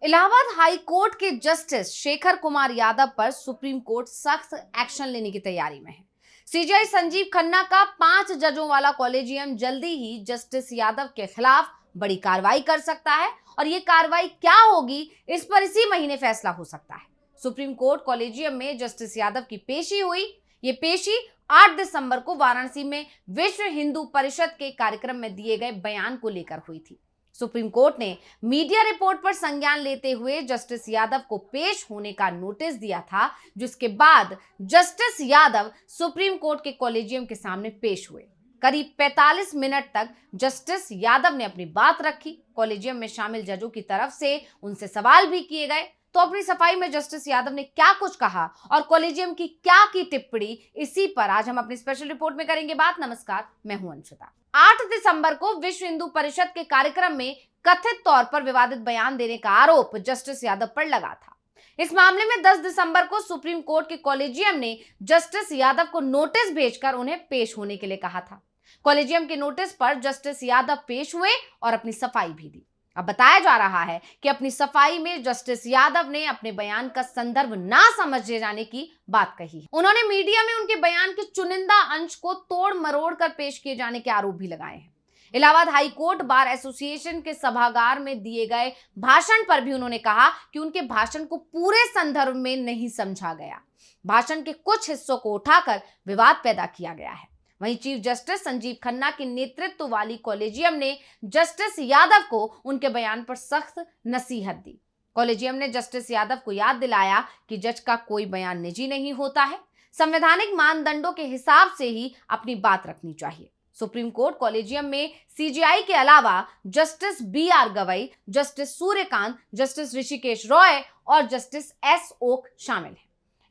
Allahabad high court के justice Shekhar Kumar Yadav पर supreme court सख्त एक्शन लेने की तैयारी में है। सीजीआई संजीव खन्ना का 5 जजों वाला कॉलेजियम जल्दी ही जस्टिस यादव के खिलाफ बड़ी कार्रवाई कर सकता है और ये कार्रवाई क्या होगी इस पर इसी महीने फैसला हो सकता है। सुप्रीम कोर्ट कॉलेजियम में जस्टिस यादव की पेशी हुई। ये पेशी 8 दिसंबर को वाराणसी में विश्व हिंदू परिषद के कार्यक्रम में दिए गए बयान को लेकर हुई थी। सुप्रीम कोर्ट ने मीडिया रिपोर्ट पर संज्ञान लेते हुए जस्टिस यादव को पेश होने का नोटिस दिया था, जिसके बाद जस्टिस यादव सुप्रीम कोर्ट के कॉलेजियम के सामने पेश हुए। करीब 45 मिनट तक जस्टिस यादव ने अपनी बात रखी। कॉलेजियम में शामिल जजों की तरफ से उनसे सवाल भी किए गए। तो अपनी सफाई में जस्टिस यादव ने क्या कुछ कहा और कॉलेजियम की क्या की टिप्पणी, इसी पर आज हम अपनी स्पेशल रिपोर्ट में करेंगे बात। नमस्कार, मैं हूं अंशिता। 8 दिसंबर को विश्व हिंदू परिषद के कार्यक्रम में कथित तौर पर विवादित बयान देने का आरोप जस्टिस यादव पर लगा था। इस मामले में 10 दिसंबर को सुप्रीम कोर्ट के कॉलेजियम ने जस्टिस यादव को नोटिस भेजकर उन्हें पेश होने के लिए कहा था। कॉलेजियम के नोटिस पर जस्टिस यादव पेश हुए और अपनी सफाई भी दी। अब बताया जा रहा है कि अपनी सफाई में जस्टिस यादव ने अपने बयान का संदर्भ ना समझे जाने की बात कही। उन्होंने मीडिया में उनके बयान के चुनिंदा अंश को तोड़ मरोड़ कर पेश किए जाने के आरोप भी लगाए हैं। Allahabad high court bar association के सभागार में दिए गए भाषण पर भी उन्होंने कहा कि उनके भाषण को पूरे संदर्भ में नहीं समझा गया। भाषण के कुछ हिस्सों को उठाकर विवाद पैदा किया गया है। वहीं चीफ जस्टिस संजीव खन्ना के नेतृत्व वाली कॉलेजियम ने जस्टिस यादव को उनके बयान पर सख्त नसीहत दी। कॉलेजियम ने जस्टिस यादव को याद दिलाया कि जज का कोई बयान निजी नहीं होता है, संवैधानिक मानदंडों के हिसाब से ही अपनी बात रखनी चाहिए। सुप्रीम कोर्ट कॉलेजियम में सीजीआई के अलावा justice BR Gavai, justice Suryakant, justice Rishikesh Roy और जस्टिस S ओक शामिल हैं।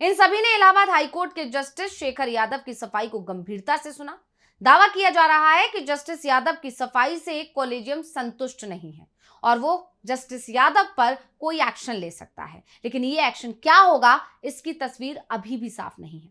इन सभी ने इलाहाबाद हाईकोर्ट के जस्टिस शेखर यादव की सफाई को गंभीरता से सुना। दावा किया जा रहा है कि जस्टिस यादव की सफाई से कॉलेजियम संतुष्ट नहीं है और वो जस्टिस यादव पर कोई एक्शन ले सकता है, लेकिन ये एक्शन क्या होगा इसकी तस्वीर अभी भी साफ नहीं है।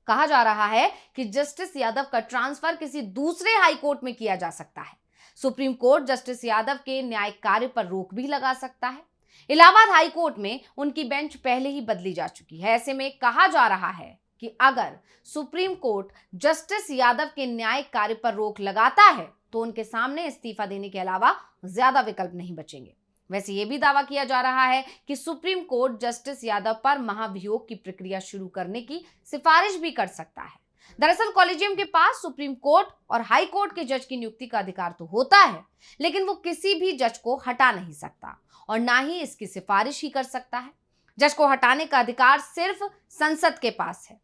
कहा जा रहा है कि जस्टिस यादव का ट्रांसफर किसी दूसरे हाईकोर्ट में किया जा सकता है। सुप्रीम कोर्ट जस्टिस यादव के न्यायिक कार्य पर रोक भी लगा सकता है। इलाहाबाद हाई कोर्ट में उनकी बेंच पहले ही बदली जा चुकी है। ऐसे में कहा जा रहा है कि अगर सुप्रीम कोर्ट जस्टिस यादव के न्यायिक कार्य पर रोक लगाता है तो उनके सामने इस्तीफा देने के अलावा ज्यादा विकल्प नहीं बचेंगे। वैसे यह भी दावा किया जा रहा है कि सुप्रीम कोर्ट जस्टिस यादव पर महाभियोग की प्रक्रिया शुरू करने की सिफारिश भी कर सकता है। दरअसल कॉलेजियम के पास सुप्रीम कोर्ट और हाई कोर्ट के जज की नियुक्ति का अधिकार तो होता है, लेकिन वो किसी भी जज को हटा नहीं सकता और ना ही इसकी सिफारिश ही कर सकता है। जज को हटाने का अधिकार सिर्फ संसद के पास है।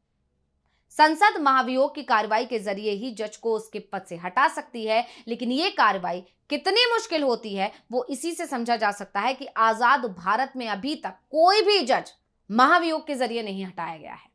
संसद महाभियोग की कार्रवाई के जरिए ही जज को उसके पद से हटा सकती है, लेकिन ये कार्रवाई कितनी मुश्किल होती है वो इसी से समझा जा सकता है कि आजाद भारत में अभी तक कोई भी जज महाभियोग के जरिए नहीं हटाया गया है।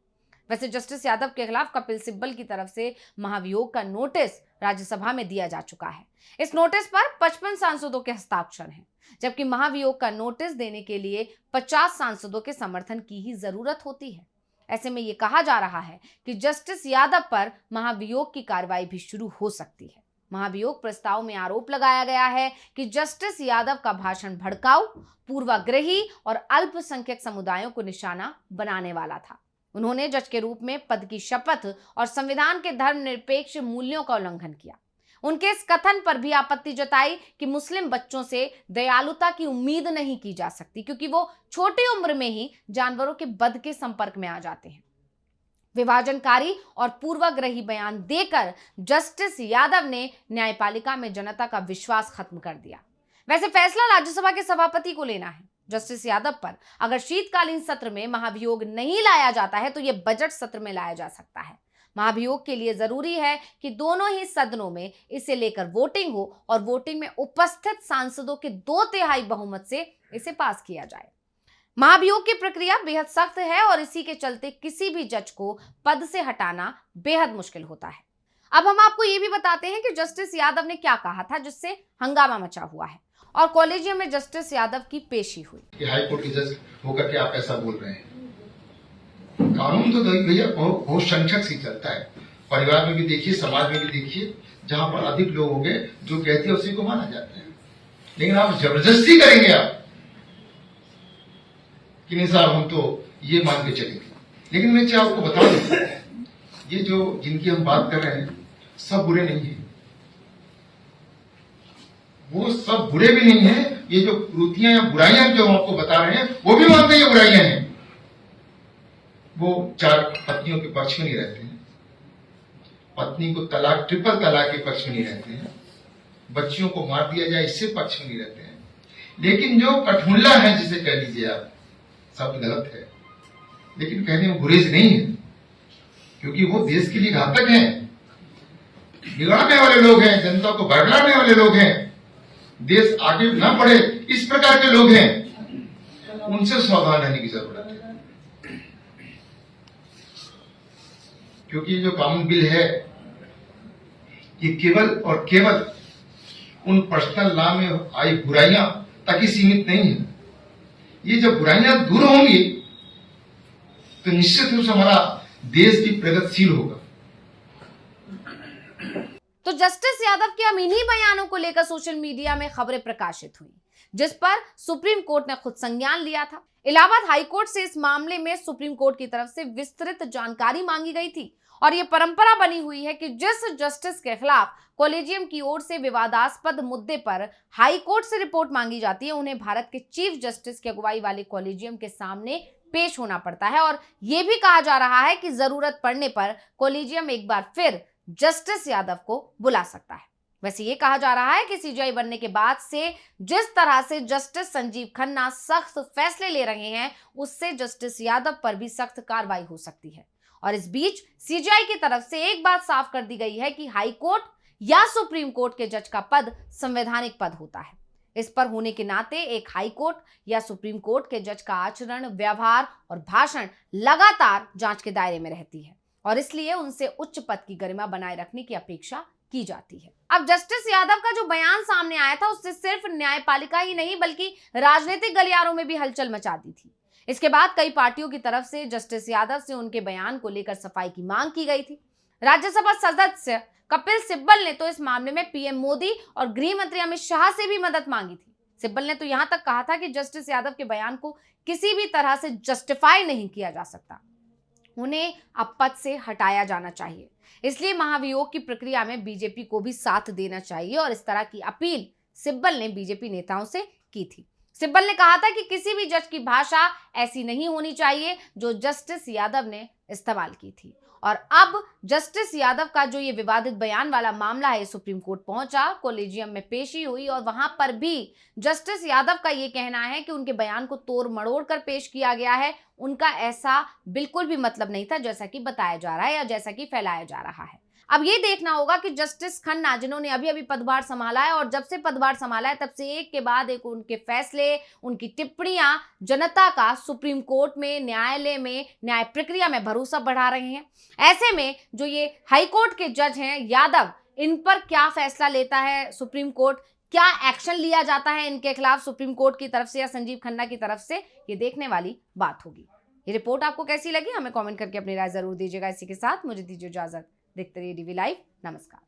वैसे जस्टिस यादव के खिलाफ कपिल सिब्बल की तरफ से महाभियोग का नोटिस राज्यसभा में दिया जा चुका है। इस नोटिस पर 55 सांसदों के हस्ताक्षर हैं, जबकि महाभियोग का नोटिस देने के लिए 50 सांसदों के समर्थन की ही जरूरत होती है। ऐसे में यह कहा जा रहा है कि जस्टिस यादव पर महाभियोग की कार्रवाई भी शुरू हो सकती है। महाभियोग प्रस्ताव में आरोप लगाया गया है कि जस्टिस यादव का भाषण भड़काऊ, पूर्वाग्रही और अल्पसंख्यक समुदायों को निशाना बनाने वाला था। उन्होंने जज के रूप में पद की शपथ और संविधान के धर्मनिरपेक्ष मूल्यों का उल्लंघन किया। उनके इस कथन पर भी आपत्ति जताई कि मुस्लिम बच्चों से दयालुता की उम्मीद नहीं की जा सकती, क्योंकि वो छोटी उम्र में ही जानवरों के वध के संपर्क में आ जाते हैं। विभाजनकारी और पूर्वाग्रही बयान देकर जस्टिस यादव ने न्यायपालिका में जनता का विश्वास खत्म कर दिया। वैसे फैसला राज्यसभा के सभापति को लेना है। जस्टिस यादव पर अगर शीतकालीन सत्र में महाभियोग नहीं लाया जाता है तो यह बजट सत्र में लाया जा सकता है। महाभियोग के लिए जरूरी है कि दोनों ही सदनों में इसे लेकर वोटिंग हो और वोटिंग में उपस्थित सांसदों के 2/3 बहुमत से इसे पास किया जाए। महाभियोग की प्रक्रिया बेहद सख्त है और इसी के चलते किसी भी जज को पद से हटाना बेहद मुश्किल होता है। अब हम आपको ये भी बताते हैं कि जस्टिस यादव ने क्या कहा था जिससे हंगामा मचा हुआ है और कॉलेजियम में जस्टिस यादव की पेशी हुई। हाई कोर्ट के जज होकर के आप ऐसा बोल रहे हैं। कानून तो भैया बहुत संक्षक से चलता है। परिवार में भी देखिए, समाज में भी देखिए, जहां पर अधिक लोग होंगे जो कहते हैं उसी को माना जाता है। लेकिन आप जबरदस्ती करेंगे, आप कि नहीं साहब हम तो ये मान के चले थे। लेकिन मैं चाहे आपको बता दूं, ये जो जिनकी हम बात कर रहे हैं सब बुरे नहीं है, वो सब बुरे भी नहीं है। ये जो कुरीतियां या बुराइयां जो हम आपको बता रहे हैं वो भी मानते हैं ये बुराइयां हैं। वो 4 पत्नियों के पक्ष में नहीं रहते हैं, पत्नी को तलाक ट्रिपल तलाक के पक्ष में नहीं रहते हैं, बच्चियों को मार दिया जाए इससे पक्ष में नहीं रहते हैं। लेकिन जो कठमुल्ला है, जिसे कह लीजिए आप, शब्द गलत है लेकिन कहने में गुरेज नहीं है, क्योंकि वो देश के लिए घातक हैं, बिगाड़ने वाले लोग हैं, जनता को बरगलाने वाले लोग हैं, देश आगे न बढ़े इस प्रकार के लोग हैं। उनसे सावधान रहने की जरूरत है, क्योंकि ये जो कानून बिल है ये केवल और केवल उन पर्सनल लॉ में आई बुराइयां तक ही सीमित नहीं है। ये जब बुराइयां दूर होंगी तो निश्चित रूप से हमारा देश भी प्रगतिशील होगा। तो जस्टिस यादव के अब इन्हीं बयानों को लेकर सोशल मीडिया में खबरें प्रकाशित हुई, जिस पर सुप्रीम कोर्ट ने खुद संज्ञान लिया था। इलाहाबाद हाई कोर्ट से इस मामले में सुप्रीम कोर्ट की तरफ से विस्तृत जानकारी मांगी गई थी और ये परंपरा बनी हुई है कि जिस जस्टिस के खिलाफ कॉलेजियम की ओर से विवादास्पद मुद्दे पर हाई कोर्ट से रिपोर्ट मांगी जाती है, उन्हें भारत के चीफ जस्टिस की अगुवाई वाले कॉलेजियम के सामने पेश होना पड़ता है। और यह भी कहा जा रहा है कि जरूरत पड़ने पर कॉलेजियम एक बार फिर जस्टिस यादव को बुला सकता है। वैसे ये कहा जा रहा है कि सीजीआई बनने के बाद से जिस तरह से जस्टिस संजीव खन्ना सख्त फैसले ले रहे हैं, उससे जस्टिस यादव पर भी सख्त कार्रवाई हो सकती है। और इस बीच सीजीआई की तरफ से एक बात साफ कर दी गई है कि हाई कोर्ट या सुप्रीम कोर्ट के जज का पद संवैधानिक पद होता है। इस पर होने के नाते एक हाई कोर्ट या सुप्रीम कोर्ट के जज का आचरण, व्यवहार और भाषण लगातार जांच के दायरे में रहती है और इसलिए उनसे उच्च पद की गरिमा बनाए रखने की अपेक्षा की जाती है। अब जस्टिस यादव का जो बयान सामने आया था, उससे सिर्फ न्यायपालिका ही नहीं बल्कि राजनीतिक गलियारों में भी हलचल मचा दी थी। इसके बाद कई पार्टियों की तरफ से जस्टिस यादव से उनके बयान को लेकर सफाई की मांग की गई थी। राज्यसभा सदस्य कपिल सिब्बल ने तो इस मामले में पीएम मोदी और गृह मंत्री अमित शाह से भी मदद मांगी थी। सिब्बल ने तो यहां तक कहा था कि जस्टिस यादव के बयान को किसी भी तरह से जस्टिफाई नहीं किया जा सकता, उन्हें अब पद से हटाया जाना चाहिए। इसलिए महाभियोग की प्रक्रिया में बीजेपी को भी साथ देना चाहिए और इस तरह की अपील सिब्बल ने बीजेपी नेताओं से की थी। सिब्बल ने कहा था कि किसी भी जज की भाषा ऐसी नहीं होनी चाहिए जो जस्टिस यादव ने इस्तेमाल की थी। और अब जस्टिस यादव का जो ये विवादित बयान वाला मामला है सुप्रीम कोर्ट पहुंचा, कॉलेजियम में पेशी हुई और वहां पर भी जस्टिस यादव का ये कहना है कि उनके बयान को तोड़ मड़ोड़ कर पेश किया गया है। उनका ऐसा बिल्कुल भी मतलब नहीं था जैसा कि बताया जा रहा है या जैसा कि फैलाया जा रहा है। अब ये देखना होगा कि जस्टिस खन्ना, जिन्होंने अभी अभी पदभार संभाला है और जब से पदभार संभाला है तब से एक के बाद एक उनके फैसले, उनकी टिप्पणियां जनता का सुप्रीम कोर्ट में, न्यायालय में, न्याय प्रक्रिया में भरोसा बढ़ा रहे हैं। ऐसे में जो ये हाई कोर्ट के जज हैं यादव, इन पर क्या फैसला लेता है सुप्रीम कोर्ट, क्या एक्शन लिया जाता है इनके खिलाफ सुप्रीम कोर्ट की तरफ से या संजीव खन्ना की तरफ से, ये देखने वाली बात होगी। ये रिपोर्ट आपको कैसी लगी हमें कमेंट करके अपनी राय जरूर दीजिएगा। इसी के साथ मुझे दीजिए इजाजत। देखते रहिए डीवी लाइव। नमस्कार।